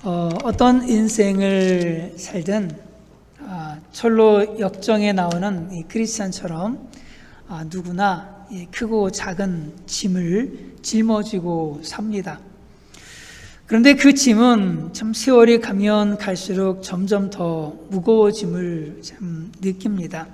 어떤 인생을 살든 철로 역정에 나오는 이 크리스찬처럼 누구나 크고 작은 짐을 짊어지고 삽니다. 그런데 그 짐은 참 세월이 가면 갈수록 점점 더 무거워짐을 참 느낍니다.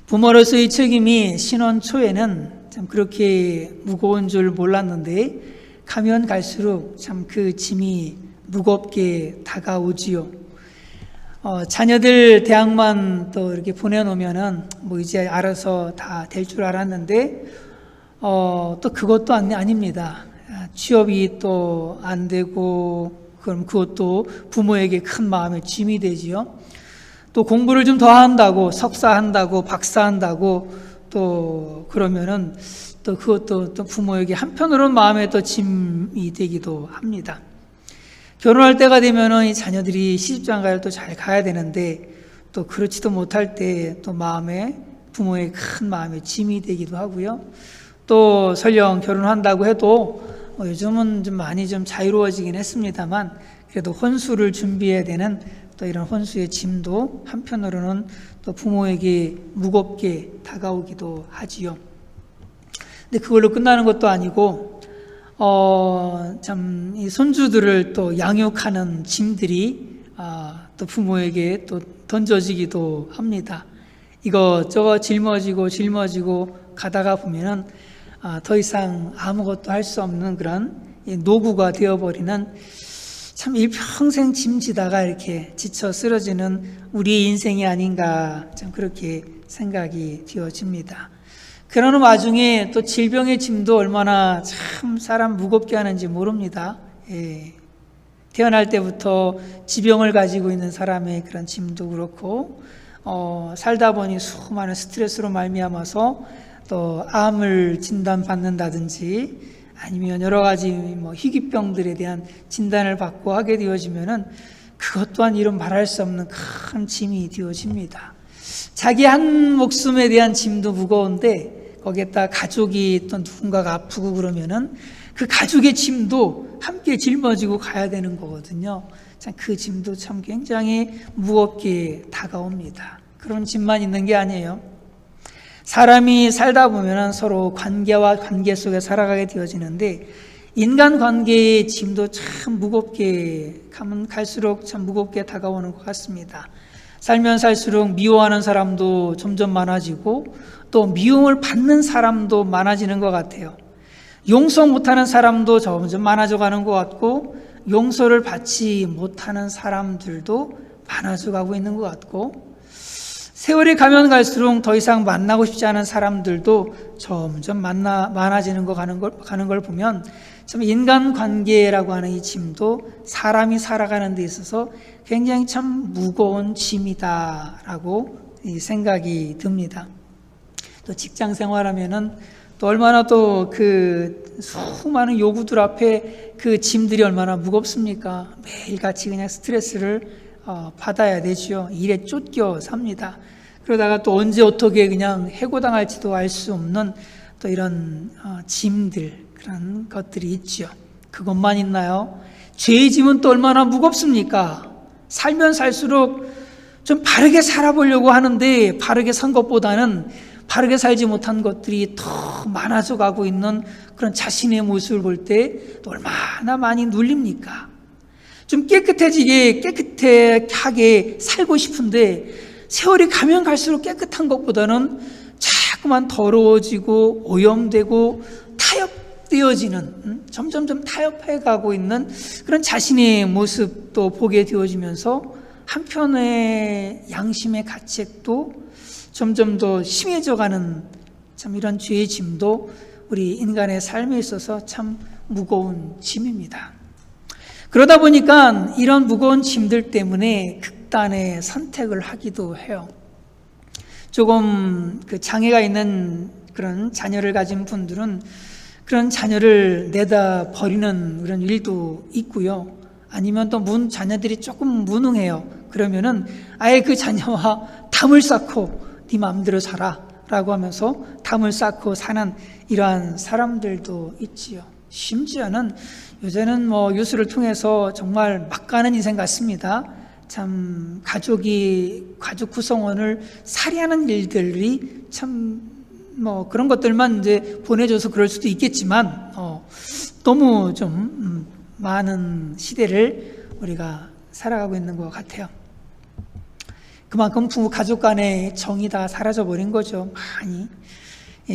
부모로서의 책임이 신혼 초에는 참 그렇게 무거운 줄 몰랐는데 가면 갈수록 참 그 짐이 무겁게 다가오지요. 자녀들 대학만 또 이렇게 보내놓으면은 뭐 이제 알아서 다 될 줄 알았는데 또 그것도 아닙니다. 취업이 또 안 되고 그럼 그것도 부모에게 큰 마음의 짐이 되지요. 또 공부를 좀 더 한다고 석사한다고 박사한다고 또 그러면은 또 그것도 또 부모에게 한편으로는 마음의 또 짐이 되기도 합니다. 결혼할 때가 되면은 이 자녀들이 시집장가를 또 잘 가야 되는데 또 그렇지도 못할 때 또 부모의 큰 마음의 짐이 되기도 하고요. 또 설령 결혼한다고 해도 요즘은 좀 많이 좀 자유로워지긴 했습니다만 그래도 혼수를 준비해야 되는 또 이런 혼수의 짐도 한편으로는 또 부모에게 무겁게 다가오기도 하지요. 근데 그걸로 끝나는 것도 아니고 참 이 손주들을 또 양육하는 짐들이 또 부모에게 또 던져지기도 합니다. 이것저것 짊어지고 가다가 보면은 더 이상 아무것도 할 수 없는 그런 노구가 되어버리는 참 일평생 짐지다가 이렇게 지쳐 쓰러지는 우리의 인생이 아닌가 참 그렇게 생각이 되어집니다. 그러는 와중에 또 질병의 짐도 얼마나 참 사람 무겁게 하는지 모릅니다. 태어날 때부터 지병을 가지고 있는 사람의 그런 짐도 그렇고 살다 보니 수많은 스트레스로 말미암아서 또 암을 진단받는다든지 아니면 여러 가지 희귀병들에 대한 진단을 받고 하게 되어지면은 그것 또한 이루 말할 수 없는 큰 짐이 되어집니다. 자기 한 목숨에 대한 짐도 무거운데 거기에다 가족이 또 누군가가 아프고 그러면은 그 가족의 짐도 함께 짊어지고 가야 되는 거거든요. 참 그 짐도 참 굉장히 무겁게 다가옵니다. 그런 짐만 있는 게 아니에요. 사람이 살다 보면 서로 관계와 관계 속에 살아가게 되어지는데 인간관계의 짐도 참 무겁게 가면 갈수록 참 무겁게 다가오는 것 같습니다. 살면 살수록 미워하는 사람도 점점 많아지고 또 미움을 받는 사람도 많아지는 것 같아요. 용서 못하는 사람도 점점 많아져 가는 것 같고 용서를 받지 못하는 사람들도 많아져 가고 있는 것 같고 세월이 가면 갈수록 더 이상 만나고 싶지 않은 사람들도 점점 많아지는 거 가는 걸 보면 참 인간관계라고 하는 이 짐도 사람이 살아가는 데 있어서 굉장히 참 무거운 짐이다라고 생각이 듭니다. 또 직장 생활하면은 또 얼마나 또 그 수많은 요구들 앞에 그 짐들이 얼마나 무겁습니까? 매일같이 그냥 스트레스를 받아야 되죠. 일에 쫓겨 삽니다. 그러다가 또 언제 어떻게 그냥 해고당할지도 알 수 없는 또 이런 짐들 그런 것들이 있죠. 그것만 있나요? 죄의 짐은 또 얼마나 무겁습니까? 살면 살수록 좀 바르게 살아보려고 하는데 바르게 산 것보다는 바르게 살지 못한 것들이 더 많아져 가고 있는 그런 자신의 모습을 볼 때 또 얼마나 많이 눌립니까? 좀 깨끗하게 살고 싶은데 세월이 가면 갈수록 깨끗한 것보다는 자꾸만 더러워지고 오염되고 타협되어지는 점점 타협해 가고 있는 그런 자신의 모습도 보게 되어지면서 한편의 양심의 가책도 점점 더 심해져 가는 참 이런 죄의 짐도 우리 인간의 삶에 있어서 참 무거운 짐입니다. 그러다 보니까 이런 무거운 짐들 때문에 극단의 선택을 하기도 해요. 조금 그 장애가 있는 그런 자녀를 가진 분들은 그런 자녀를 내다 버리는 그런 일도 있고요. 아니면 또 자녀들이 조금 무능해요. 그러면은 아예 그 자녀와 담을 쌓고 네 마음대로 살아 라고 하면서 담을 쌓고 사는 이러한 사람들도 있지요. 심지어는 요새는 뉴스를 통해서 정말 막 가는 인생 같습니다. 참 가족 구성원을 살해하는 일들이 참 그런 것들만 이제 보내줘서 그럴 수도 있겠지만 너무 좀 많은 시대를 우리가 살아가고 있는 것 같아요. 그만큼 부모 가족 간의 정이 다 사라져 버린 거죠. 많이.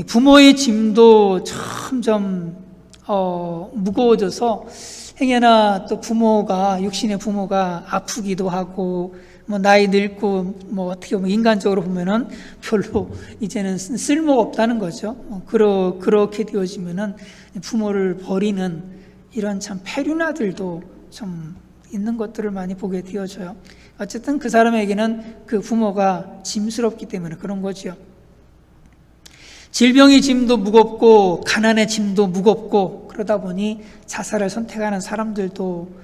부모의 짐도 점점 무거워져서 행여나 또 육신의 부모가 아프기도 하고 나이 늙고 어떻게 보면 인간적으로 보면은 별로 이제는 쓸모가 없다는 거죠. 그렇게 되어지면은 부모를 버리는 이런 참 페륜아들도 좀 있는 것들을 많이 보게 되어져요. 어쨌든 그 사람에게는 그 부모가 짐스럽기 때문에 그런 거죠. 질병의 짐도 무겁고 가난의 짐도 무겁고 그러다 보니 자살을 선택하는 사람들도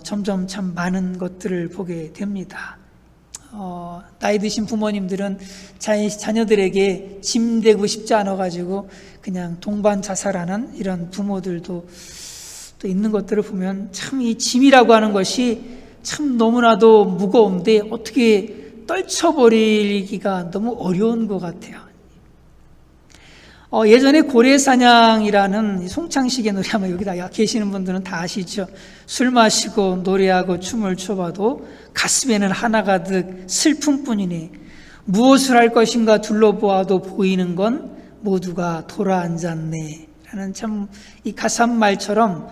점점 참 많은 것들을 보게 됩니다. 나이 드신 부모님들은 자녀들에게 짐 되고 싶지 않아가지고 그냥 동반 자살하는 이런 부모들도 또 있는 것들을 보면 참 이 짐이라고 하는 것이 참 너무나도 무거운데 어떻게 떨쳐버리기가 너무 어려운 것 같아요. 예전에 고래사냥이라는 송창식의 노래 아마 여기다 계시는 분들은 다 아시죠? 술 마시고 노래하고 춤을 춰봐도 가슴에는 하나 가득 슬픔뿐이니 무엇을 할 것인가 둘러보아도 보이는 건 모두가 돌아앉았네 라는 참 이 가사말처럼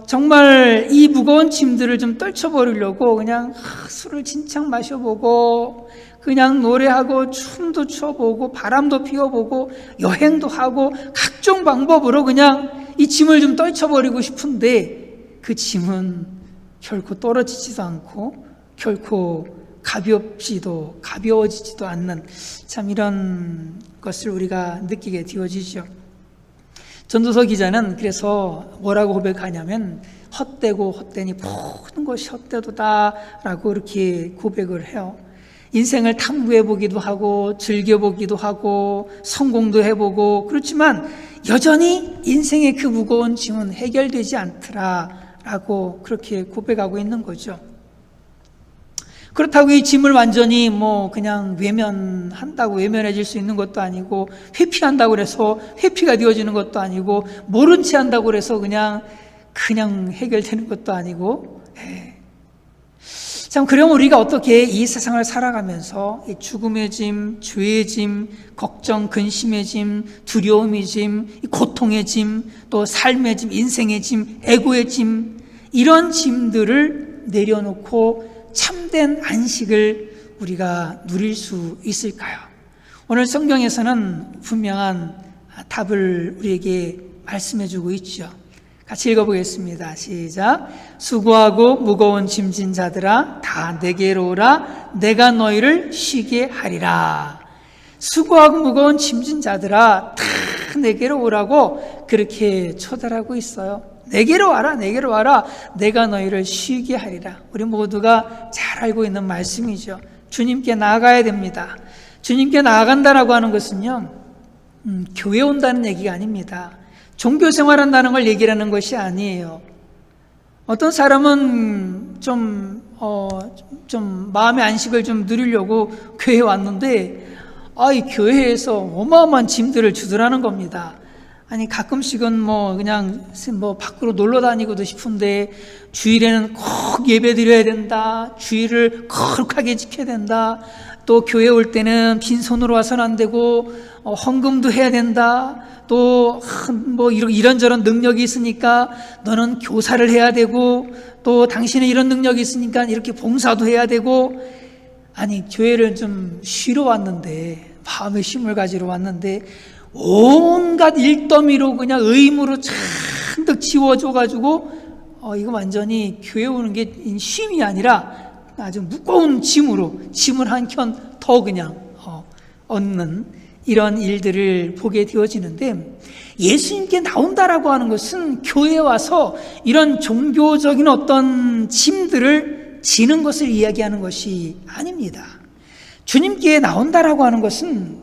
정말 이 무거운 짐들을 좀 떨쳐버리려고 그냥 술을 진창 마셔보고 그냥 노래하고 춤도 춰보고 바람도 피워보고 여행도 하고 각종 방법으로 그냥 이 짐을 좀 떨쳐버리고 싶은데 그 짐은 결코 떨어지지도 않고 결코 가벼워지지도 않는 참 이런 것을 우리가 느끼게 되어지죠. 전도서 기자는 그래서 뭐라고 고백하냐면 헛되고 헛되니 모든 것이 헛되도다라고 이렇게 고백을 해요. 인생을 탐구해보기도 하고 즐겨보기도 하고 성공도 해보고 그렇지만 여전히 인생의 그 무거운 짐은 해결되지 않더라라고 그렇게 고백하고 있는 거죠. 그렇다고 이 짐을 완전히 그냥 외면해질 수 있는 것도 아니고 회피한다고 해서 회피가 되어지는 것도 아니고 모른 채 한다고 해서 그냥 해결되는 것도 아니고 참 그럼 우리가 어떻게 이 세상을 살아가면서 이 죽음의 짐, 죄의 짐, 걱정, 근심의 짐, 두려움의 짐, 고통의 짐, 또 삶의 짐, 인생의 짐, 에고의 짐 이런 짐들을 내려놓고 참된 안식을 우리가 누릴 수 있을까요? 오늘 성경에서는 분명한 답을 우리에게 말씀해주고 있죠. 같이 읽어보겠습니다. 시작. 수고하고 무거운 짐진 자들아 다 내게로 오라. 내가 너희를 쉬게 하리라. 수고하고 무거운 짐진 자들아 다 내게로 오라고 그렇게 초대하고 있어요. 내게로 와라, 내게로 와라. 내가 너희를 쉬게 하리라. 우리 모두가 잘 알고 있는 말씀이죠. 주님께 나아가야 됩니다. 주님께 나아간다라고 하는 것은요, 교회 온다는 얘기가 아닙니다. 종교 생활한다는 걸 얘기하는 것이 아니에요. 어떤 사람은 좀 마음의 안식을 좀 누리려고 교회에 왔는데, 이 교회에서 어마어마한 짐들을 주더라는 겁니다. 아니 가끔씩은 그냥 밖으로 놀러 다니고도 싶은데 주일에는 꼭 예배 드려야 된다. 주일을 거룩하게 지켜야 된다. 또 교회 올 때는 빈손으로 와서는 안 되고 헌금도 해야 된다. 또 이런저런 능력이 있으니까 너는 교사를 해야 되고 또 당신은 이런 능력이 있으니까 이렇게 봉사도 해야 되고 아니 교회를 좀 쉬러 왔는데 마음의 쉼을 가지러 왔는데 온갖 일더미로 그냥 의무로 잔뜩 지워줘가지고 이거 완전히 교회 오는 게 쉼이 아니라 아주 무거운 짐을 한 켠 더 그냥 얻는 이런 일들을 보게 되어지는데 예수님께 나온다라고 하는 것은 교회에 와서 이런 종교적인 어떤 짐들을 지는 것을 이야기하는 것이 아닙니다. 주님께 나온다라고 하는 것은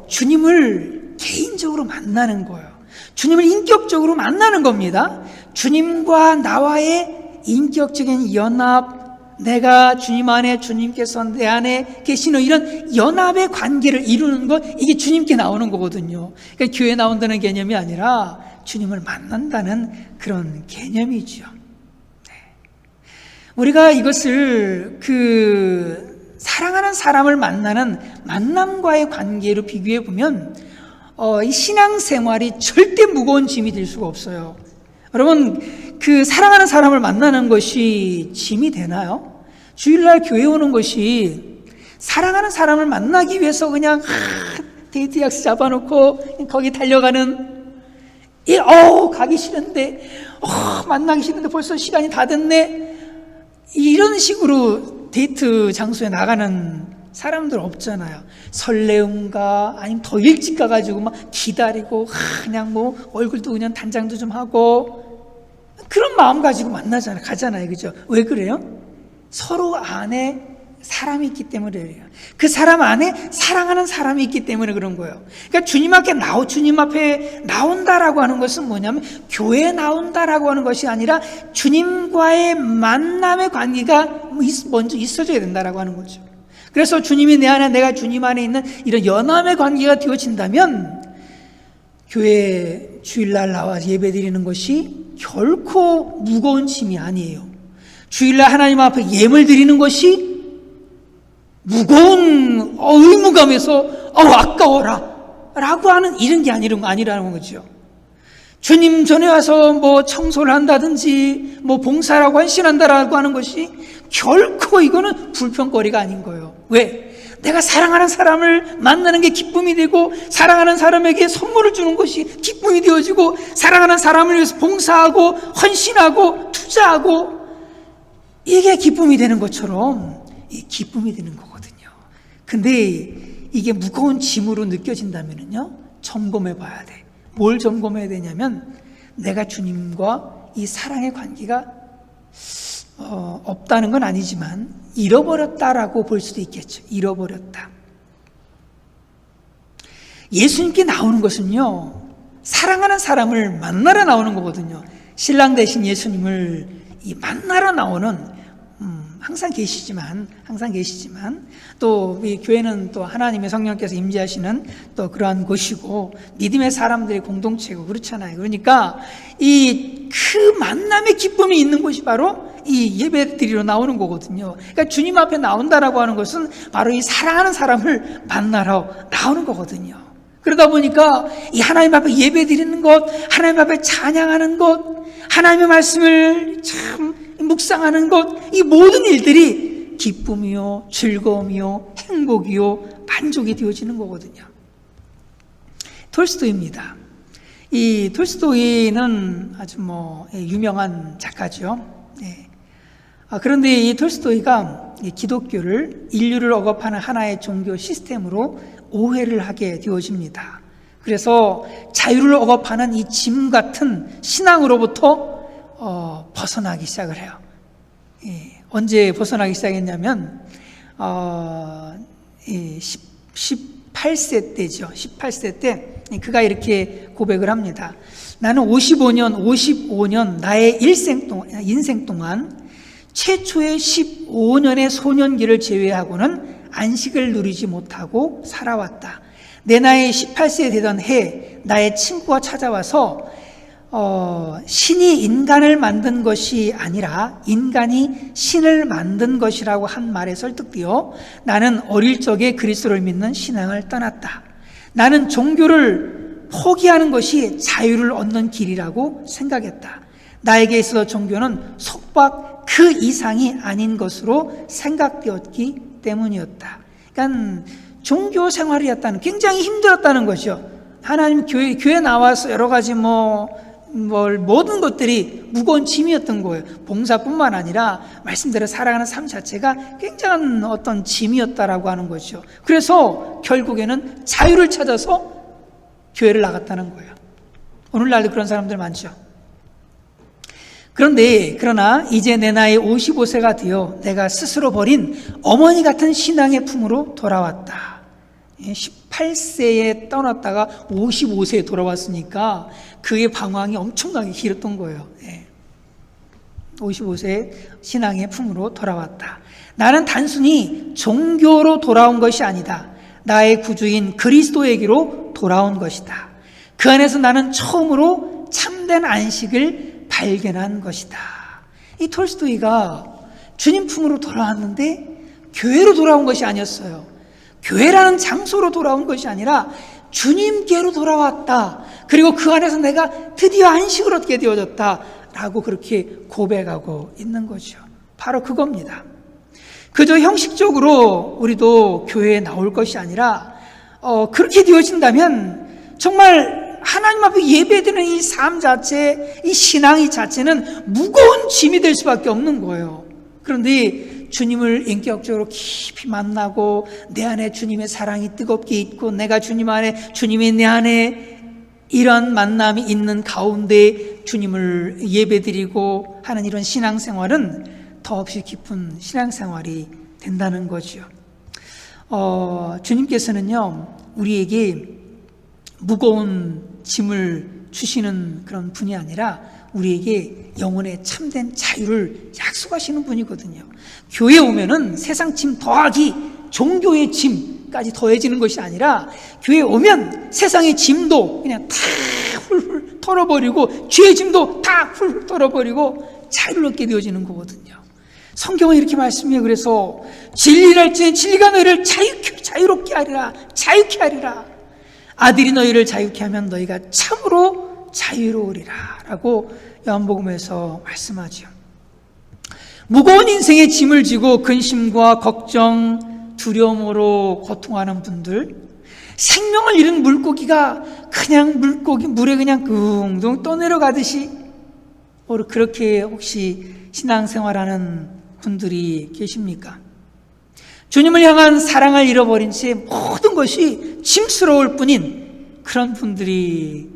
주님을 개인적으로 만나는 거예요. 주님을 인격적으로 만나는 겁니다. 주님과 나와의 인격적인 연합, 내가 주님 안에, 주님께서 내 안에 계시는 이런 연합의 관계를 이루는 것, 이게 주님께 나오는 거거든요. 그러니까 교회 나온다는 개념이 아니라 주님을 만난다는 그런 개념이죠. 우리가 이것을 사랑하는 사람을 만나는 만남과의 관계로 비교해 보면 이 신앙생활이 절대 무거운 짐이 될 수가 없어요. 여러분, 사랑하는 사람을 만나는 것이 짐이 되나요? 주일날 교회 오는 것이 사랑하는 사람을 만나기 위해서 그냥 데이트 약속 잡아놓고 거기 달려가는, 가기 싫은데, 만나기 싫은데 벌써 시간이 다 됐네, 이런 식으로 데이트 장소에 나가는 사람들 없잖아요. 설레움과 아니면 더 일찍 가가지고 막 기다리고 그냥 뭐 얼굴도 그냥 단장도 좀 하고 그런 마음 가지고 가잖아요. 그죠? 왜 그래요? 서로 안에 사람이 있기 때문에 그래요. 그 사람 안에 사랑하는 사람이 있기 때문에 그런 거예요. 그러니까 주님 앞에 나온다라고 하는 것은 뭐냐면 교회에 나온다라고 하는 것이 아니라 주님과의 만남의 관계가 먼저 있어져야 된다라고 하는 거죠. 그래서 주님이 내 안에, 내가 주님 안에 있는 이런 연합의 관계가 되어진다면 교회 주일날 나와 예배드리는 것이 결코 무거운 짐이 아니에요. 주일날 하나님 앞에 예물 드리는 것이 무거운 의무감에서 아까워라 라고 하는 이런 게 아니라는 거죠. 주님 전에 와서 뭐 청소를 한다든지 뭐 봉사라고 헌신한다라고 하는 것이 결코 이거는 불평거리가 아닌 거예요. 왜? 내가 사랑하는 사람을 만나는 게 기쁨이 되고 사랑하는 사람에게 선물을 주는 것이 기쁨이 되어지고 사랑하는 사람을 위해서 봉사하고 헌신하고 투자하고 이게 기쁨이 되는 것처럼 이 기쁨이 되는 거거든요. 근데 이게 무거운 짐으로 느껴진다면요, 점검해 봐야 돼. 뭘 점검해야 되냐면 내가 주님과 이 사랑의 관계가 없다는 건 아니지만 잃어버렸다라고 볼 수도 있겠죠. 잃어버렸다. 예수님께 나오는 것은요, 사랑하는 사람을 만나러 나오는 거거든요. 신랑 되신 예수님을 만나러 나오는, 항상 계시지만 또 이 교회는 또 하나님의 성령께서 임재하시는 또 그러한 곳이고 믿음의 사람들의 공동체고 그렇잖아요. 그러니까 그 만남의 기쁨이 있는 곳이 바로 이 예배 드리러 나오는 거거든요. 그러니까 주님 앞에 나온다라고 하는 것은 바로 이 사랑하는 사람을 만나러 나오는 거거든요. 그러다 보니까 이 하나님 앞에 예배 드리는 것, 하나님 앞에 찬양하는 것, 하나님의 말씀을 참 묵상하는 것, 이 모든 일들이 기쁨이요, 즐거움이요, 행복이요, 만족이 되어지는 거거든요. 톨스토이입니다. 이 톨스토이는 아주 유명한 작가죠. 네. 그런데 이 톨스토이가 기독교를 인류를 억압하는 하나의 종교 시스템으로 오해를 하게 되어집니다. 그래서 자유를 억압하는 이 짐 같은 신앙으로부터 벗어나기 시작을 해요. 언제 벗어나기 시작했냐면 18세 때죠. 18세 때 그가 이렇게 고백을 합니다. 나는 55년 나의 인생 동안 최초의 15년의 소년기를 제외하고는 안식을 누리지 못하고 살아왔다. 내 나이 18세 되던 해 나의 친구가 찾아와서 신이 인간을 만든 것이 아니라 인간이 신을 만든 것이라고 한 말에 설득되어 나는 어릴 적에 그리스도를 믿는 신앙을 떠났다. 나는 종교를 포기하는 것이 자유를 얻는 길이라고 생각했다. 나에게 있어서 종교는 속박 그 이상이 아닌 것으로 생각되었기 때문이었다. 그러니까 종교 생활이었다는, 굉장히 힘들었다는 거죠. 하나님 교회 나와서 여러 가지 모든 것들이 무거운 짐이었던 거예요. 봉사뿐만 아니라 말씀대로 살아가는 삶 자체가 굉장한 어떤 짐이었다라고 하는 거죠. 그래서 결국에는 자유를 찾아서 교회를 나갔다는 거예요. 오늘날도 그런 사람들 많죠. 그러나 이제 내 나이 55세가 되어 내가 스스로 버린 어머니 같은 신앙의 품으로 돌아왔다. 18세에 떠났다가 55세에 돌아왔으니까 그의 방황이 엄청나게 길었던 거예요. 55세에 신앙의 품으로 돌아왔다. 나는 단순히 종교로 돌아온 것이 아니다. 나의 구주인 그리스도에게로 돌아온 것이다. 그 안에서 나는 처음으로 참된 안식을 발견한 것이다. 이 톨스토이가 주님 품으로 돌아왔는데 교회로 돌아온 것이 아니었어요. 교회라는 장소로 돌아온 것이 아니라 주님께로 돌아왔다. 그리고 그 안에서 내가 드디어 안식을 얻게 되어졌다 라고 그렇게 고백하고 있는 거죠. 바로 그겁니다. 그저 형식적으로 우리도 교회에 나올 것이 아니라 그렇게 되어진다면 정말 하나님 앞에 예배드리는 이 삶 자체, 이 신앙 자체는 무거운 짐이 될 수밖에 없는 거예요. 그런데 주님을 인격적으로 깊이 만나고 내 안에 주님의 사랑이 뜨겁게 있고 내가 주님 안에, 주님이 내 안에 이런 만남이 있는 가운데 주님을 예배드리고 하는 이런 신앙생활은 더없이 깊은 신앙생활이 된다는 거죠. 주님께서는요, 우리에게 무거운 짐을 주시는 그런 분이 아니라 우리에게 영혼의 참된 자유를 약속하시는 분이거든요. 교회에 오면은 세상 짐 더하기 종교의 짐까지 더해지는 것이 아니라 교회에 오면 세상의 짐도 그냥 다 훌훌 털어버리고 죄의 짐도 다 훌훌 털어버리고 자유를 얻게 되어지는 거거든요. 성경은 이렇게 말씀해요. 그래서 진리를 할지니 진리가 너희를 자유롭게 하리라. 자유케 하리라. 아들이 너희를 자유케 하면 너희가 참으로 자유로우리라 라고 요한복음에서 말씀하죠. 무거운 인생의 짐을 지고 근심과 걱정, 두려움으로 고통하는 분들, 생명을 잃은 물고기가 그냥 물에 그냥 둥둥 떠내려가듯이 그렇게 혹시 신앙생활하는 분들이 계십니까? 주님을 향한 사랑을 잃어버린 채 모든 것이 짐스러울 뿐인 그런 분들이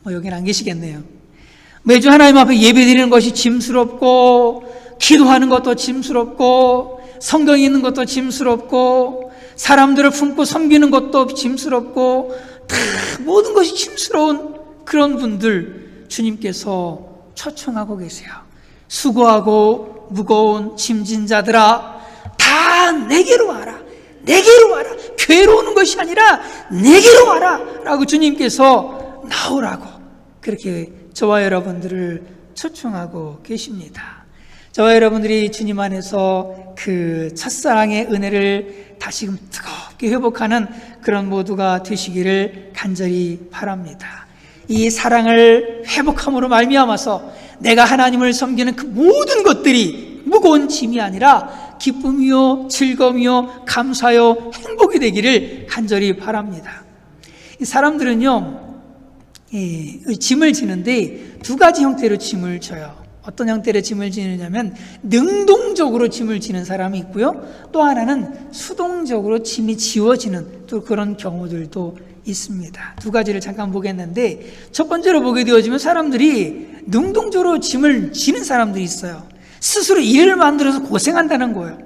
여기는 안 계시겠네요. 매주 하나님 앞에 예배드리는 것이 짐스럽고 기도하는 것도 짐스럽고 성경 읽는 것도 짐스럽고 사람들을 품고 섬기는 것도 짐스럽고 다 모든 것이 짐스러운 그런 분들 주님께서 초청하고 계세요. 수고하고 무거운 짐진 자들아 다 내게로 와라. 내게로 와라. 교회로 오는 것이 아니라 내게로 와라 라고 주님께서 나오라고 그렇게 저와 여러분들을 초청하고 계십니다. 저와 여러분들이 주님 안에서 그 첫사랑의 은혜를 다시금 뜨겁게 회복하는 그런 모두가 되시기를 간절히 바랍니다. 이 사랑을 회복함으로 말미암아서 내가 하나님을 섬기는 그 모든 것들이 무거운 짐이 아니라 기쁨이요, 즐거움이요, 감사요, 행복이 되기를 간절히 바랍니다. 이 사람들은요, 짐을 지는데 두 가지 형태로 짐을 져요. 어떤 형태로 짐을 지느냐면 능동적으로 짐을 지는 사람이 있고요. 또 하나는 수동적으로 짐이 지워지는 또 그런 경우들도 있습니다. 두 가지를 잠깐 보겠는데 첫 번째로 보게 되어지면 사람들이 능동적으로 짐을 지는 사람들이 있어요. 스스로 일을 만들어서 고생한다는 거예요.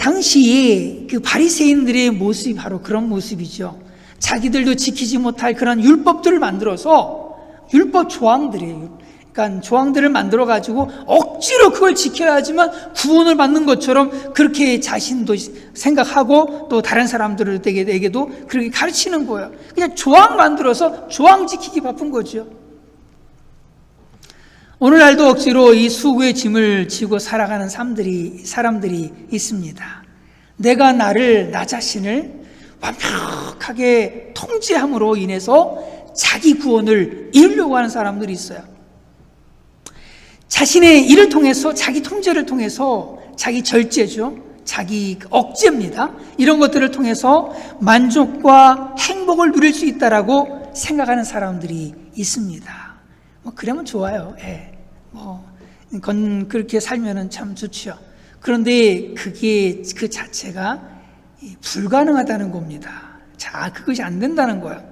당시에 그 바리새인들의 모습이 바로 그런 모습이죠. 자기들도 지키지 못할 그런 율법들을 만들어서 율법 조항들이에요. 그러니까 조항들을 만들어 가지고 억지로 그걸 지켜야지만 구원을 받는 것처럼 그렇게 자신도 생각하고 또 다른 사람들에게도 그렇게 가르치는 거예요. 그냥 조항 만들어서 조항 지키기 바쁜 거죠. 오늘날도 억지로 이 수고의 짐을 지고 살아가는 사람들이 있습니다. 내가 나 자신을 완벽하게 통제함으로 인해서 자기 구원을 이루려고 하는 사람들이 있어요. 자신의 일을 통해서, 자기 통제를 통해서, 자기 절제죠, 자기 억제입니다. 이런 것들을 통해서 만족과 행복을 누릴 수 있다라고 생각하는 사람들이 있습니다. 그러면 좋아요. 그렇게 살면은 참 좋죠. 그런데 그 자체가 불가능하다는 겁니다. 자, 그것이 안 된다는 거예요.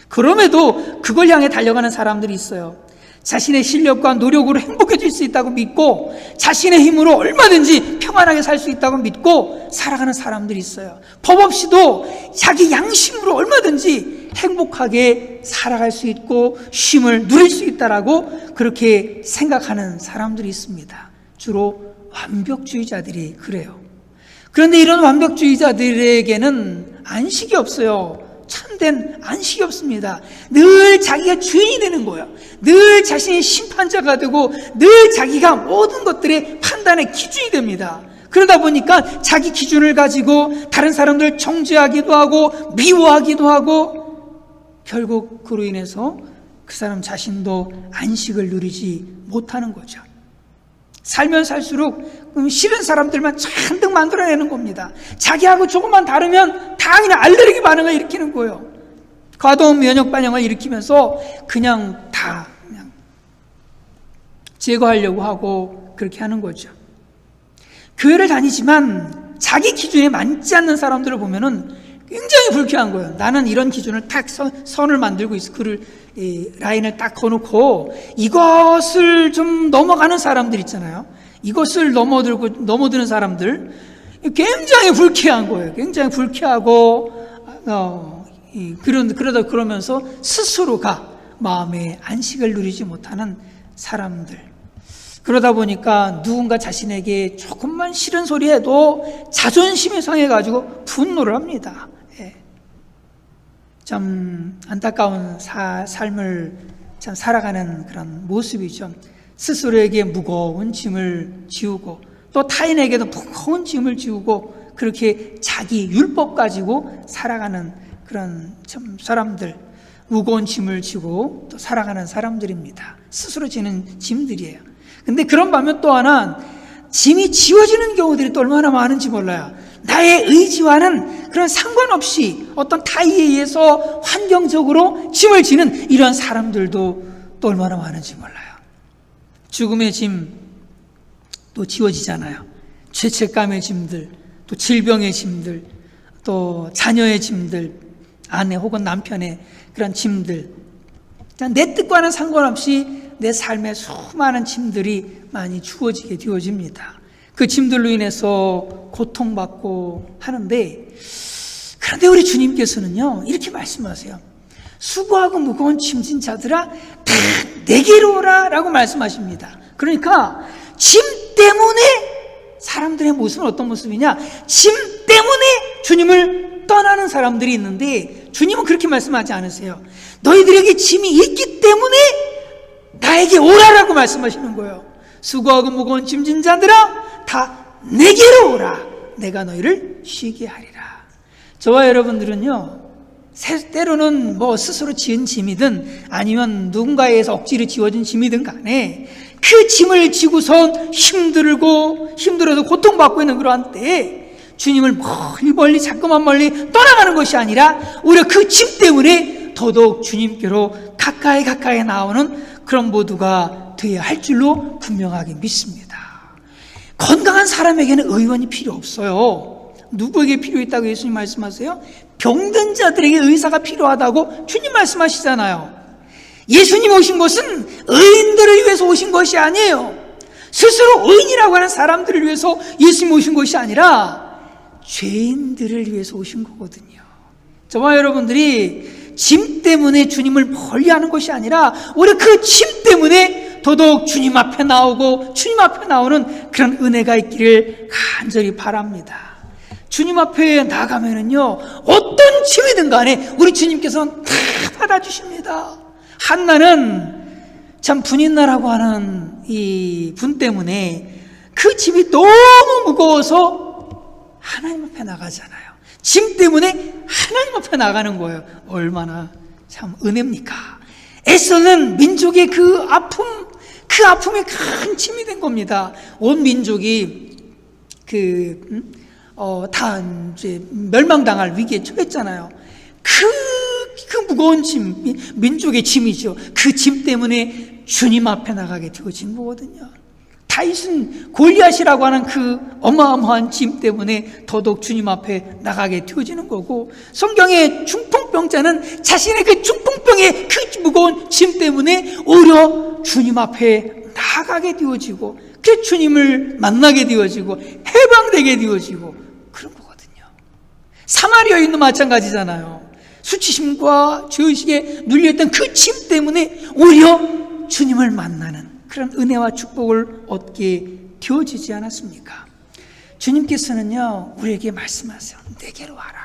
그럼에도 그걸 향해 달려가는 사람들이 있어요. 자신의 실력과 노력으로 행복해질 수 있다고 믿고 자신의 힘으로 얼마든지 평안하게 살 수 있다고 믿고 살아가는 사람들이 있어요. 법 없이도 자기 양심으로 얼마든지 행복하게 살아갈 수 있고 쉼을 누릴 수 있다라고 그렇게 생각하는 사람들이 있습니다. 주로 완벽주의자들이 그래요. 그런데 이런 완벽주의자들에게는 안식이 없어요. 참된 안식이 없습니다. 늘 자기가 주인이 되는 거예요. 늘 자신이 심판자가 되고 늘 자기가 모든 것들의 판단의 기준이 됩니다. 그러다 보니까 자기 기준을 가지고 다른 사람들을 정죄하기도 하고 미워하기도 하고 결국 그로 인해서 그 사람 자신도 안식을 누리지 못하는 거죠. 살면 살수록 싫은 사람들만 잔뜩 만들어내는 겁니다. 자기하고 조금만 다르면 다 그냥 알레르기 반응을 일으키는 거예요. 과도한 면역 반응을 일으키면서 그냥 다 그냥 제거하려고 하고 그렇게 하는 거죠. 교회를 다니지만 자기 기준에 맞지 않는 사람들을 보면은 굉장히 불쾌한 거예요. 나는 이런 기준을 딱 선을 만들고 있어. 라인을 딱 거놓고 이것을 좀 넘어가는 사람들 있잖아요. 이것을 넘어드는 사람들 굉장히 불쾌한 거예요. 굉장히 불쾌하고 그러면서 스스로가 마음의 안식을 누리지 못하는 사람들. 그러다 보니까 누군가 자신에게 조금만 싫은 소리 해도 자존심이 상해가지고 분노를 합니다. 참 안타까운 삶을 참 살아가는 그런 모습이죠. 스스로에게 무거운 짐을 지우고 또 타인에게도 무거운 짐을 지우고 그렇게 자기 율법 가지고 살아가는 그런 참 사람들, 무거운 짐을 지고 또 살아가는 사람들입니다. 스스로 지는 짐들이에요. 근데 그런 반면 또 하나 짐이 지워지는 경우들이 또 얼마나 많은지 몰라요. 나의 의지와는 그런 상관없이 어떤 타의에 의해서 환경적으로 짐을 지는 이런 사람들도 또 얼마나 많은지 몰라요. 죽음의 짐 또 지워지잖아요. 죄책감의 짐들, 또 질병의 짐들, 또 자녀의 짐들, 아내 혹은 남편의 그런 짐들, 내 뜻과는 상관없이 내 삶에 수많은 짐들이 많이 주어지게 되어집니다. 그 짐들로 인해서 고통받고 하는데, 그런데 우리 주님께서는요 이렇게 말씀하세요. 수고하고 무거운 짐진 자들아 다 내게로 오라 라고 말씀하십니다. 그러니까 짐 때문에 사람들의 모습은 어떤 모습이냐, 짐 때문에 주님을 떠나는 사람들이 있는데 주님은 그렇게 말씀하지 않으세요. 너희들에게 짐이 있기 때문에 나에게 오라라고 말씀하시는 거예요. 수고하고 무거운 짐진 자들아 다 내게로 오라, 내가 너희를 쉬게 하리라. 저와 여러분들은요 때로는 스스로 지은 짐이든 아니면 누군가에 의해서 억지로 지워진 짐이든 간에 그 짐을 지고선 힘들어서 고통받고 있는 그러한 때에 주님을 멀리 자꾸만 멀리 떠나가는 것이 아니라 오히려 그 짐 때문에 더더욱 주님께로 가까이 나오는 그런 모두가 되어야 할 줄로 분명하게 믿습니다. 건강한 사람에게는 의원이 필요 없어요. 누구에게 필요 있다고 예수님 말씀하세요? 병든 자들에게 의사가 필요하다고 주님 말씀하시잖아요. 예수님 오신 것은 의인들을 위해서 오신 것이 아니에요. 스스로 의인이라고 하는 사람들을 위해서 예수님 오신 것이 아니라 죄인들을 위해서 오신 거거든요. 저와 여러분들이 짐 때문에 주님을 멀리하는 것이 아니라 오히려 그 짐 때문에 더더욱 주님 앞에 나오고 주님 앞에 나오는 그런 은혜가 있기를 간절히 바랍니다. 주님 앞에 나가면은요 어떤 짐이든 간에 우리 주님께서는 다 받아주십니다. 한나는 참 분인나라고 하는 이 분 때문에 그 짐이 너무 무거워서 하나님 앞에 나가잖아요. 짐 때문에 하나님 앞에 나가는 거예요. 얼마나 참 은혜입니까? 에서는 민족의 그 아픔이 큰 짐이 된 겁니다. 온 민족이 다 이제 멸망당할 위기에 처했잖아요. 그 무거운 짐, 민족의 짐이죠. 그 짐 때문에 주님 앞에 나가게 되어진 거거든요. 다윗은 골리앗이라고 하는 그 어마어마한 짐 때문에 더더욱 주님 앞에 나가게 되어지는 거고, 성경에 중풍 중풍병자는 자신의 그 중풍병의 그 무거운 짐 때문에 오히려 주님 앞에 나아가게 되어지고 그 주님을 만나게 되어지고 해방되게 되어지고 그런 거거든요. 사마리아 여인도 마찬가지잖아요. 수치심과 죄의식에 눌렸던 그 짐 때문에 오히려 주님을 만나는 그런 은혜와 축복을 얻게 되어지지 않았습니까? 주님께서는요, 우리에게 말씀하세요. 내게로 와라.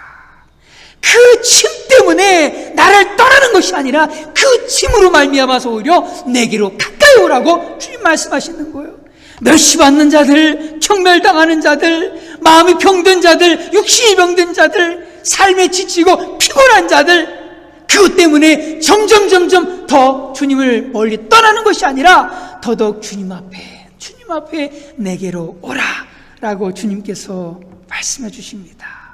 그 짐 때문에 나를 떠나는 것이 아니라 그 짐으로 말미암아서 오히려 내게로 가까이 오라고 주님 말씀하시는 거예요. 멸시받는 자들, 경멸당하는 자들, 마음이 병든 자들, 육신이 병든 자들, 삶에 지치고 피곤한 자들, 그것 때문에 점점 더 주님을 멀리 떠나는 것이 아니라 더더욱 주님 앞에 내게로 오라 라고 주님께서 말씀해 주십니다.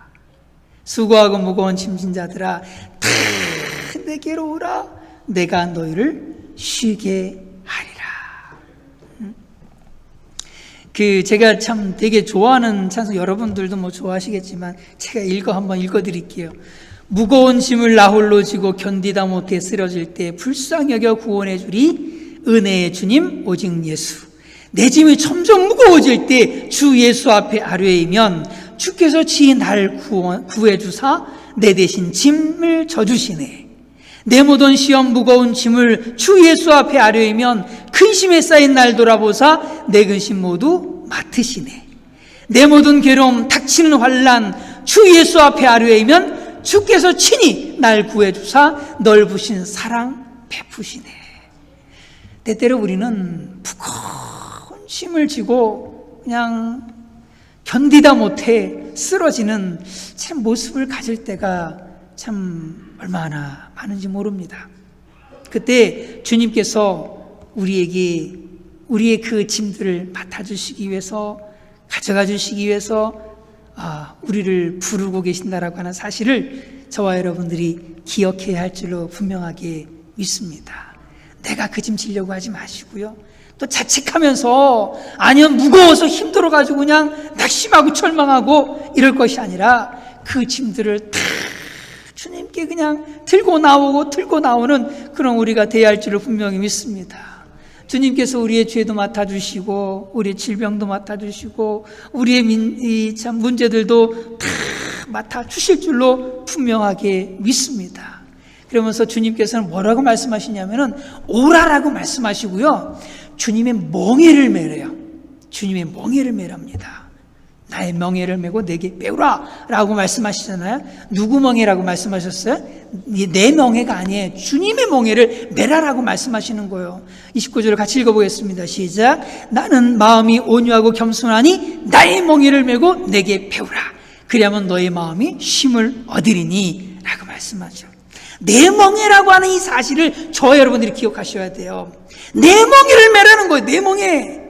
수고하고 무거운 짐진 자들아 다 내게로 오라. 내가 너희를 쉬게 하리라. 제가 참 되게 좋아하는 찬송, 여러분들도 뭐 좋아하시겠지만 제가 한번 읽어드릴게요. 무거운 짐을 나 홀로 지고 견디다 못해 쓰러질 때 불쌍히 여겨 구원해 주리 은혜의 주님 오직 예수. 내 짐이 점점 무거워질 때 주 예수 앞에 아뢰이면 주께서 지인 날 구해 주사 내 대신 짐을 져주시네. 내 모든 시험 무거운 짐을 주 예수 앞에 아뢰이면 근심에 쌓인 날 돌아보사 내 근심 모두 맡으시네. 내 모든 괴로움 닥치는 환난 주 예수 앞에 아뢰이면 주께서 친히 날 구해 주사 넓으신 사랑 베푸시네. 때때로 우리는 무거운 짐을 지고 그냥 견디다 못해 쓰러지는 참 모습을 가질 때가 참 얼마나 많은지 모릅니다. 그때 주님께서 우리의 그 짐들을 맡아주시기 위해서, 가져가 주시기 위해서 우리를 부르고 계신다라고 하는 사실을 저와 여러분들이 기억해야 할 줄로 분명하게 믿습니다. 내가 그 짐 지려고 하지 마시고요. 또 자책하면서 아니면 무거워서 힘들어가지고 그냥 낙심하고 절망하고 이럴 것이 아니라 그 짐들을 다 주님께 그냥 들고 나오는 그런 우리가 되어야 할 줄을 분명히 믿습니다. 주님께서 우리의 죄도 맡아주시고 우리의 질병도 맡아주시고 우리의 참 문제들도 다 맡아주실 줄로 분명하게 믿습니다. 그러면서 주님께서는 뭐라고 말씀하시냐면은 오라라고 말씀하시고요, 주님의 멍에를 매래요. 주님의 멍에를 매랍니다. 나의 멍에를 메고 내게 배우라 라고 말씀하시잖아요. 누구 멍에라고 말씀하셨어요? 내 멍에가 아니에요. 주님의 멍에를 매라라고 말씀하시는 거예요. 29절을 같이 읽어보겠습니다. 시작. 나는 마음이 온유하고 겸손하니 나의 멍에를 메고 내게 배우라. 그리하면 너의 마음이 쉼을 얻으리니 라고 말씀하죠. 내 멍에라고 하는 이 사실을 저와 여러분들이 기억하셔야 돼요. 내 멍에를 매라는 거예요. 내 멍에.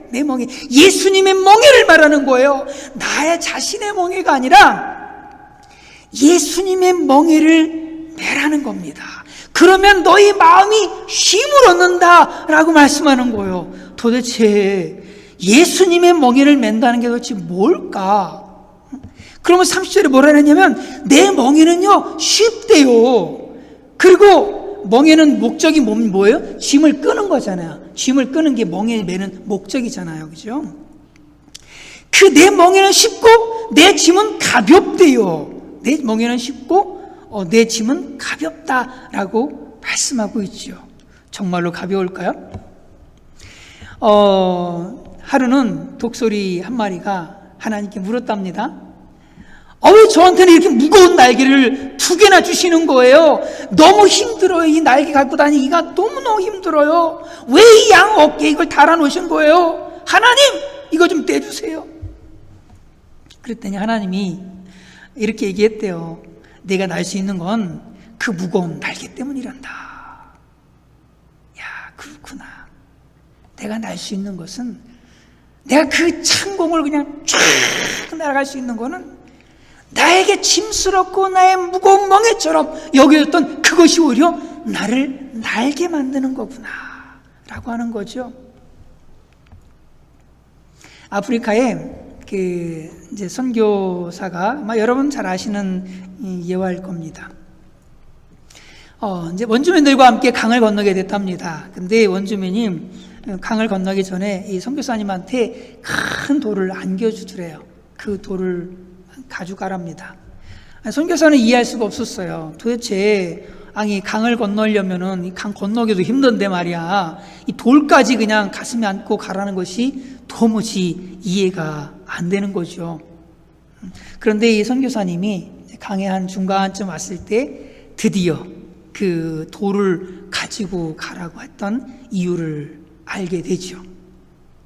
예수님의 멍에를 말하는 거예요. 나의 자신의 멍에가 아니라 예수님의 멍에를 매라는 겁니다. 그러면 너희 마음이 쉼을 얻는다 라고 말씀하는 거예요. 도대체 예수님의 멍에를 맨다는 게 도대체 뭘까? 그러면 30절에 뭐라 했냐면 내 멍에는요 쉽대요. 그리고 멍에는 목적이 뭐예요? 짐을 끄는 거잖아요. 짐을 끄는 게 멍에 매는 목적이잖아요. 그죠? 그 내 멍에는 쉽고 내 짐은 가볍대요. 내 멍에는 쉽고 내 짐은 가볍다라고 말씀하고 있죠. 정말로 가벼울까요? 하루는 독수리 한 마리가 하나님께 물었답니다. 왜 저한테는 이렇게 무거운 날개를 2개나 주시는 거예요? 너무 힘들어요. 이 날개 갖고 다니기가 너무너무 힘들어요. 왜 이 양 어깨에 이걸 달아놓으신 거예요? 하나님, 이거 좀 떼주세요. 그랬더니 하나님이 이렇게 얘기했대요. 내가 날 수 있는 건 그 무거운 날개 때문이란다. 야, 그렇구나. 내가 날 수 있는 것은, 내가 그 창공을 그냥 쫙 날아갈 수 있는 거는 나에게 짐스럽고 나의 무거운 멍에처럼 여겨졌던 그것이 오히려 나를 날게 만드는 거구나 라고 하는 거죠. 아프리카에 이제 선교사가 아마 여러분 잘 아시는 예화일 겁니다. 이제 원주민들과 함께 강을 건너게 됐답니다. 근데 원주민이 강을 건너기 전에 이 선교사님한테 큰 돌을 안겨주더래요. 그 돌을 가져가랍니다. 선교사는 이해할 수가 없었어요. 도대체 아니 강을 건너려면은 이 강 건너기도 힘든데 말이야. 이 돌까지 그냥 가슴에 안고 가라는 것이 도무지 이해가 안 되는 거죠. 그런데 이 선교사님이 강의 한 중간쯤 왔을 때 드디어 그 돌을 가지고 가라고 했던 이유를 알게 되죠.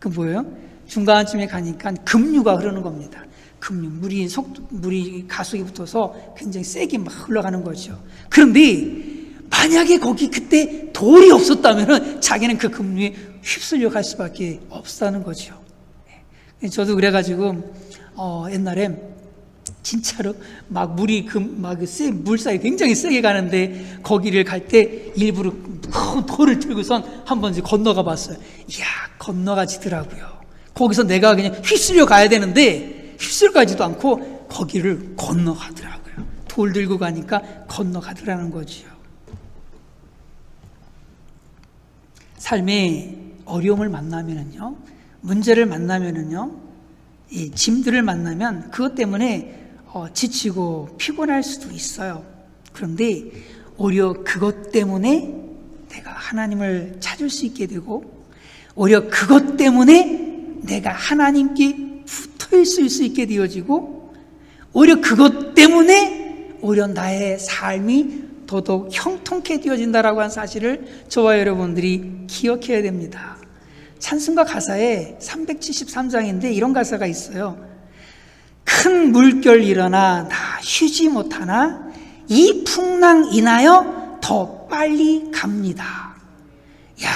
그 뭐예요? 중간쯤에 가니까 급류가 흐르는 겁니다. 급류, 물이 가속이 붙어서 굉장히 세게 막 흘러가는 거죠. 그런데 만약에 거기 그때 돌이 없었다면 자기는 그 급류에 휩쓸려 갈 수밖에 없다는 거죠. 저도 그래가지고 옛날에 진짜로 막 물이 물 사이 굉장히 세게 가는데 거기를 갈 때 일부러 돌을 들고선 한번 이제 건너가 봤어요. 이야, 건너가지더라고요. 거기서 내가 그냥 휩쓸려 가야 되는데 휩쓸가지도 않고 거기를 건너가더라고요. 돌 들고 가니까 건너가더라는 거지요. 삶의 어려움을 만나면은요, 문제를 만나면은요, 이 짐들을 만나면 그것 때문에 지치고 피곤할 수도 있어요. 그런데 오히려 그것 때문에 내가 하나님을 찾을 수 있게 되고, 오히려 그것 때문에 내가 하나님께 붙어 있을 수 있게 되어지고, 오히려 그것 때문에 오히려 나의 삶이 더더욱 형통케 되어진다라고 하는 사실을 저와 여러분들이 기억해야 됩니다. 찬송가 가사에 373장인데 이런 가사가 있어요. 큰 물결 일어나 나 쉬지 못하나 이 풍랑 인하여 더 빨리 갑니다. 야,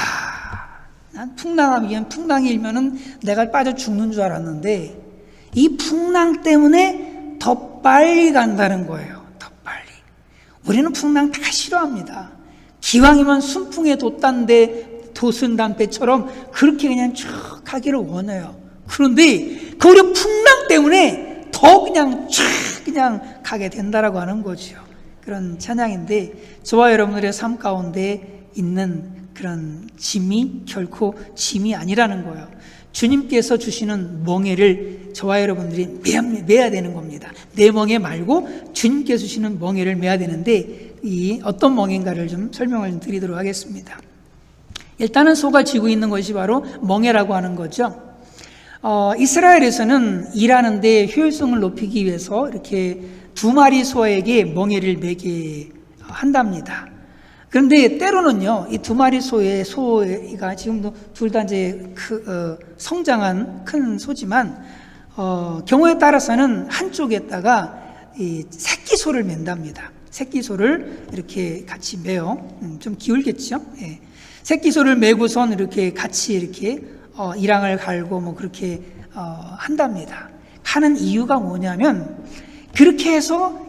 난 풍랑이 일면은 내가 빠져 죽는 줄 알았는데 이 풍랑 때문에 더 빨리 간다는 거예요. 더 빨리. 우리는 풍랑 다 싫어합니다. 기왕이면 순풍에 돛은 담배처럼 그렇게 그냥 쭉 가기를 원해요. 그런데 그 우리 풍랑 때문에 더 그냥 쭉 그냥 가게 된다라고 하는 거죠. 그런 찬양인데 저와 여러분들의 삶 가운데 있는 그런 짐이 결코 짐이 아니라는 거예요. 주님께서 주시는 멍에를 저와 여러분들이 매야 되는 겁니다. 내 멍에 말고 주님께서 주시는 멍에를 매야 되는데 이 어떤 멍에인가를 좀 설명을 드리도록 하겠습니다. 일단은 소가 쥐고 있는 것이 바로 멍에라고 하는 거죠. 이스라엘에서는 일하는데 효율성을 높이기 위해서 이렇게 2마리 소에게 멍에를 매게 한답니다. 그런데 때로는요, 이 2마리 소가 지금도 둘 다 이제 성장한 큰 소지만, 경우에 따라서는 한쪽에다가 이 새끼 소를 맨답니다. 새끼 소를 이렇게 같이 매요. 좀 기울겠죠? 예. 새끼 소를 메고선 이렇게 같이 이렇게 이랑을 갈고 뭐 그렇게 한답니다. 하는 이유가 뭐냐면 그렇게 해서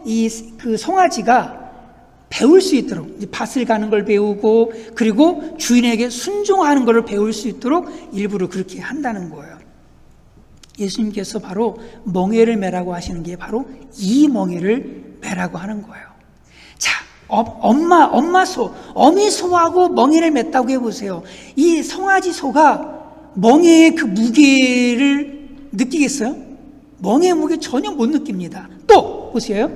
그 송아지가 배울 수 있도록 밭을 가는 걸 배우고 그리고 주인에게 순종하는 것을 배울 수 있도록 일부러 그렇게 한다는 거예요. 예수님께서 바로 멍에를 매라고 하시는 게 바로 이 멍에를 매라고 하는 거예요. 자, 엄마 소, 어미 소하고 멍에를 맸다고 해보세요. 이 송아지 소가 멍에의 그 무게를 느끼겠어요? 멍에의 무게 전혀 못 느낍니다. 또 보세요.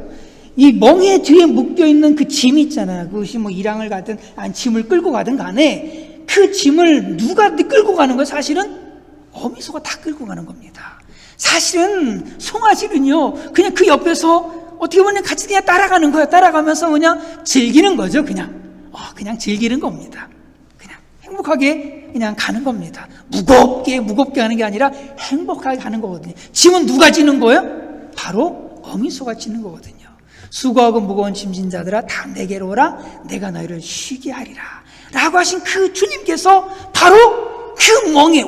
이 멍에 뒤에 묶여있는 그 짐 있잖아요. 그것이 뭐 일항을 가든 아니 짐을 끌고 가든 간에 그 짐을 누가 끌고 가는 거예요? 사실은 어미소가 다 끌고 가는 겁니다. 사실은 송아지는요 그냥 그 옆에서 어떻게 보면 같이 그냥 따라가는 거예요. 따라가면서 그냥 즐기는 거죠. 그냥 즐기는 겁니다. 그냥 행복하게 그냥 가는 겁니다. 무겁게 하는 게 아니라 행복하게 가는 거거든요. 짐은 누가 지는 거예요? 바로 어미소가 지는 거거든요. 수고하고 무거운 짐진 자들아 다 내게로 오라 내가 너희를 쉬게 하리라 라고 하신 그 주님께서 바로 그 멍에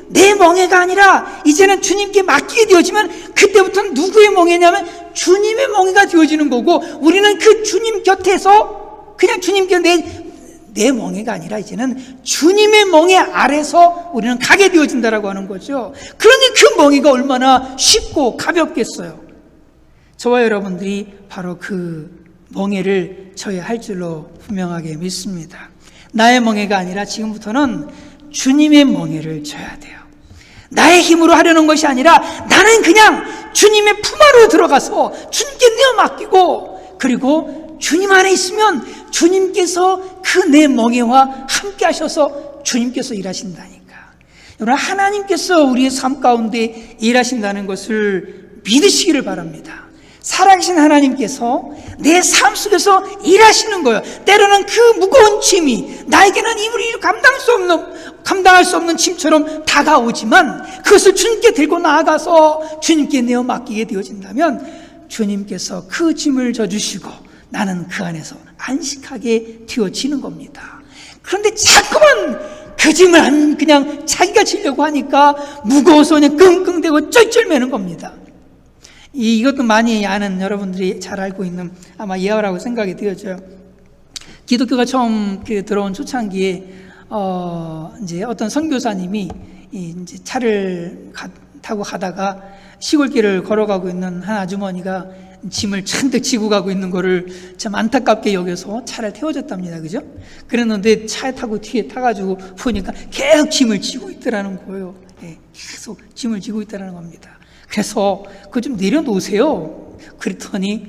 내 멍에가 아니라 이제는 주님께 맡기게 되어지면 그때부터는 누구의 멍에냐면 주님의 멍에가 되어지는 거고 우리는 그 주님 곁에서 그냥 주님께 내 멍에가 아니라 이제는 주님의 멍에 아래서 우리는 가게 되어진다라고 하는 거죠. 그러니 그 멍에가 얼마나 쉽고 가볍겠어요. 저와 여러분들이 바로 그 멍에를 져야 할 줄로 분명하게 믿습니다. 나의 멍에가 아니라 지금부터는 주님의 멍에를 져야 돼요. 나의 힘으로 하려는 것이 아니라 나는 그냥 주님의 품 안으로 들어가서 주님께 내어 맡기고, 그리고 주님 안에 있으면 주님께서 그 내 멍에와 함께 하셔서 주님께서 일하신다니까. 여러분, 하나님께서 우리의 삶 가운데 일하신다는 것을 믿으시기를 바랍니다. 살아계신 하나님께서 내 삶 속에서 일하시는 거예요. 때로는 그 무거운 짐이 나에게는 이물이 감당할 수 없는 짐처럼 다가오지만 그것을 주님께 들고 나아가서 주님께 내어 맡기게 되어진다면 주님께서 그 짐을 져주시고 나는 그 안에서 안식하게 되어지는 겁니다. 그런데 자꾸만 그 짐을 그냥 자기가 지려고 하니까 무거워서 그냥 끙끙대고 쩔쩔매는 겁니다. 이것도 많이 아는, 여러분들이 잘 알고 있는 아마 예화라고 생각이 되어져요. 기독교가 처음 들어온 초창기에 이제 어떤 선교사님이 이제 차를 타고 가다가 시골길을 걸어가고 있는 한 아주머니가 짐을 잔뜩 지고 가고 있는 거를 참 안타깝게 여겨서 차를 태워줬답니다. 그죠? 그랬는데 차에 타고 뒤에 타가지고 보니까 계속 짐을 지고 있더라는 거예요. 계속 짐을 지고 있더라는 겁니다. 그래서 그거 좀 내려놓으세요. 그랬더니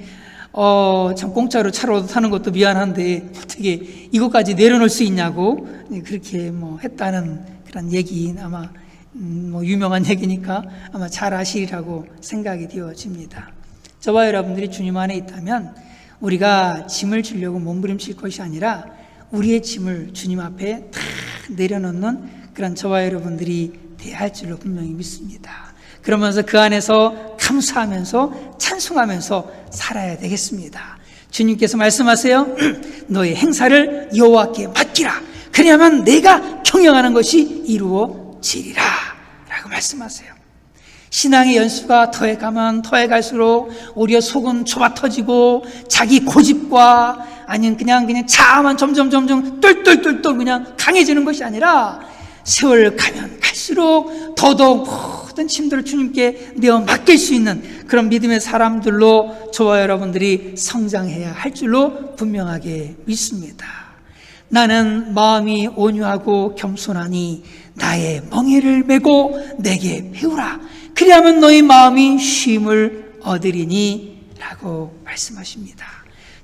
참 공짜로 차로 타는 것도 미안한데 어떻게 이것까지 내려놓을 수 있냐고 그렇게 했다는 그런 얘기, 아마 유명한 얘기니까 아마 잘 아시리라고 생각이 되어집니다. 저와 여러분들이 주님 안에 있다면 우리가 짐을 지려고 몸부림칠 것이 아니라 우리의 짐을 주님 앞에 다 내려놓는 그런 저와 여러분들이 돼야 할 줄로 분명히 믿습니다. 그러면서 그 안에서 감사하면서 찬송하면서 살아야 되겠습니다. 주님께서 말씀하세요. 너의 행사를 여호와께 맡기라. 그래야만 내가 경영하는 것이 이루어지리라 라고 말씀하세요. 신앙의 연수가 더해가면 더해갈수록 우리의 속은 좁아 터지고 자기 고집과 아니면 그냥 자아만 점점 똘똘똘똘 그냥 강해지는 것이 아니라 세월 가면 갈수록 더더욱 모든 짐들을 주님께 내어 맡길 수 있는 그런 믿음의 사람들로 저와 여러분들이 성장해야 할 줄로 분명하게 믿습니다. 나는 마음이 온유하고 겸손하니 나의 멍에를 메고 내게 배우라. 그리하면 너희 마음이 쉼을 얻으리니 라고 말씀하십니다.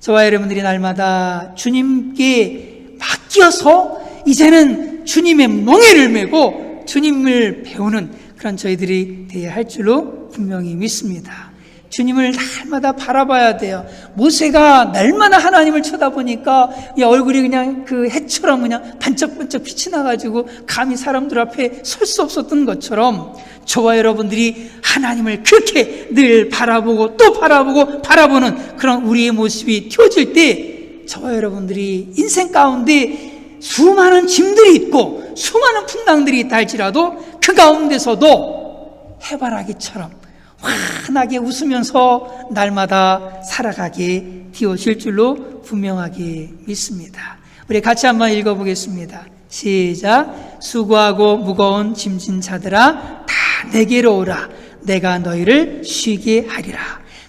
저와 여러분들이 날마다 주님께 맡겨서 이제는 주님의 멍에를 메고 주님을 배우는 그런 저희들이 되어야 할 줄로 분명히 믿습니다. 주님을 날마다 바라봐야 돼요. 모세가 날마다 하나님을 쳐다보니까 얼굴이 그냥 그 해처럼 그냥 반짝반짝 빛이 나가지고 감히 사람들 앞에 설 수 없었던 것처럼 저와 여러분들이 하나님을 그렇게 늘 바라보고 또 바라보는 그런 우리의 모습이 튀어질 때 저와 여러분들이 인생 가운데 수많은 짐들이 있고 수많은 풍랑들이 있다 할지라도 그 가운데서도 해바라기처럼 환하게 웃으면서 날마다 살아가게 되어질 줄로 분명하게 믿습니다. 우리 같이 한번 읽어보겠습니다. 시작. 수고하고 무거운 짐진 자들아 다 내게로 오라. 내가 너희를 쉬게 하리라.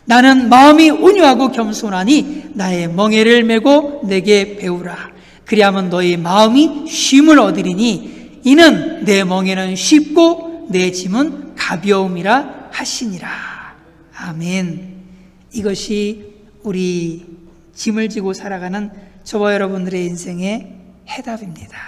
나는 마음이 온유하고 겸손하니 나의 멍에를 메고 내게 배우라. 그리하면 너희 마음이 쉼을 얻으리니 이는 내 멍에는 쉽고 내 짐은 가벼움이라 하시니라. 아멘. 이것이 우리 짐을 지고 살아가는 저와 여러분들의 인생의 해답입니다.